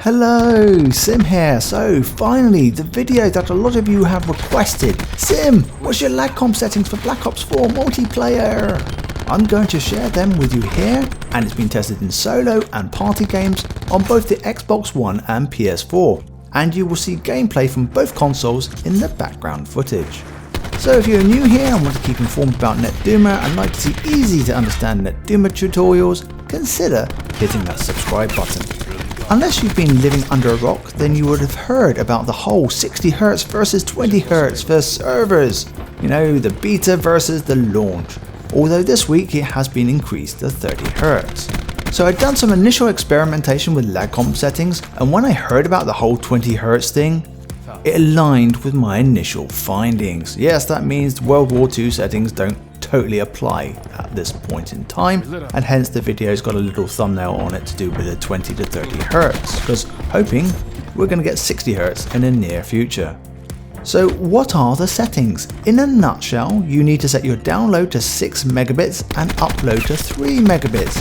Hello, Sim here. So finally, the video that a lot of you have requested. Sim, what's your lag comp settings for Black Ops 4 multiplayer? I'm going to share them with you here, and it's been tested in solo and party games on both the Xbox One and PS4, and you will see gameplay from both consoles in the background footage. So if you're new here and want to keep informed about NETDUMA and like to see easy to understand NETDUMA tutorials, consider hitting that subscribe button. Unless you've been living under a rock, then you would have heard about the whole 60Hz versus 20Hz for servers. You know, the beta versus the launch. Although this week it has been increased to 30Hz. So I'd done some initial experimentation with lag comp settings, and when I heard about the whole 20Hz thing, it aligned with my initial findings. Yes, that means World War II settings don't totally apply at this point in time, and hence the video's got a little thumbnail on it to do with the 20 to 30Hz, because hoping we're going to get 60Hz in the near future. So what are the settings? In a nutshell, you need to set your download to 6 megabits and upload to 3 megabits.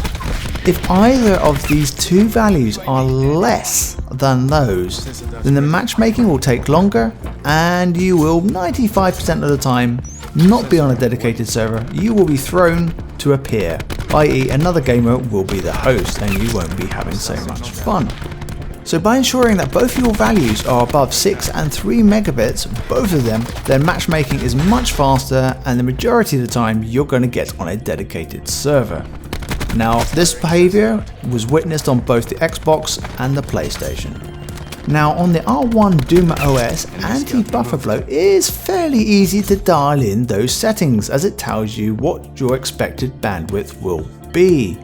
If either of these two values are less than those, then the matchmaking will take longer and you will 95% of the time not be on a dedicated server. You will be thrown to a peer, i.e. another gamer will be the host and you won't be having so much fun. So by ensuring that both your values are above 6 and 3 megabits, both of them, then matchmaking is much faster and the majority of the time you're going to get on a dedicated server. Now this behavior was witnessed on both the Xbox and the PlayStation. Now on the R1 Duma OS, anti-buffer blow is fairly easy to dial in those settings as it tells you what your expected bandwidth will be.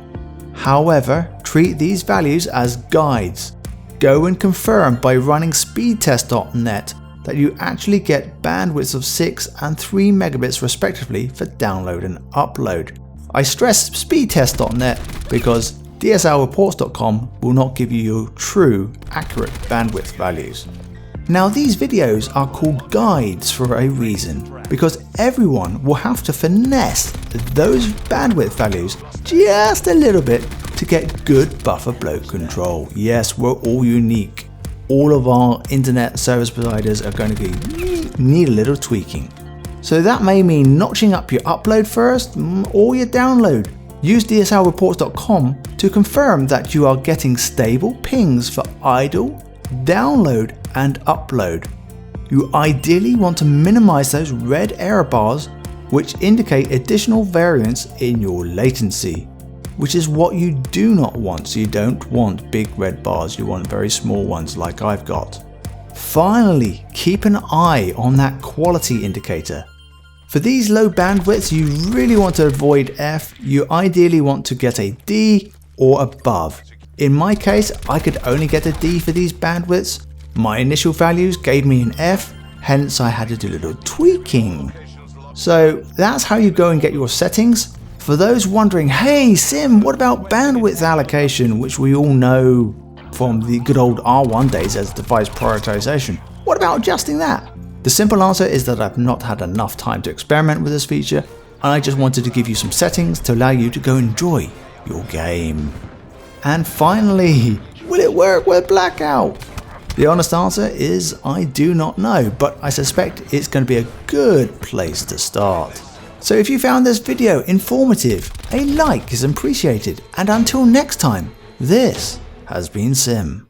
However, treat these values as guides. Go and confirm by running speedtest.net that you actually get bandwidths of 6 and 3 megabits respectively for download and upload. I stress speedtest.net because DSLreports.com will not give you your true, accurate bandwidth values. Now these videos are called guides for a reason, because everyone will have to finesse those bandwidth values just a little bit to get good buffer blow control. Yes, we're all unique. All of our internet service providers are going to need a little tweaking. So that may mean notching up your upload first or your download. Use DSLreports.com to confirm that you are getting stable pings for idle, download and upload. You ideally want to minimize those red error bars which indicate additional variance in your latency, which is what you do not want. So you don't want big red bars, you want very small ones like I've got. Finally, keep an eye on that quality indicator. For these low bandwidths, you really want to avoid F. You ideally want to get a D or above. In my case, I could only get a D for these bandwidths. My initial values gave me an F, hence I had to do a little tweaking. So that's how you go and get your settings. For those wondering, hey Sim, what about bandwidth allocation, which we all know from the good old R1 days as device prioritization. What about adjusting that? The simple answer is that I've not had enough time to experiment with this feature, and I just wanted to give you some settings to allow you to go enjoy your game. And finally, will it work with blackout? The honest answer is I do not know, but I suspect it's going to be a good place to start. So if you found this video informative, a like is appreciated, and until next time, this has been Sim.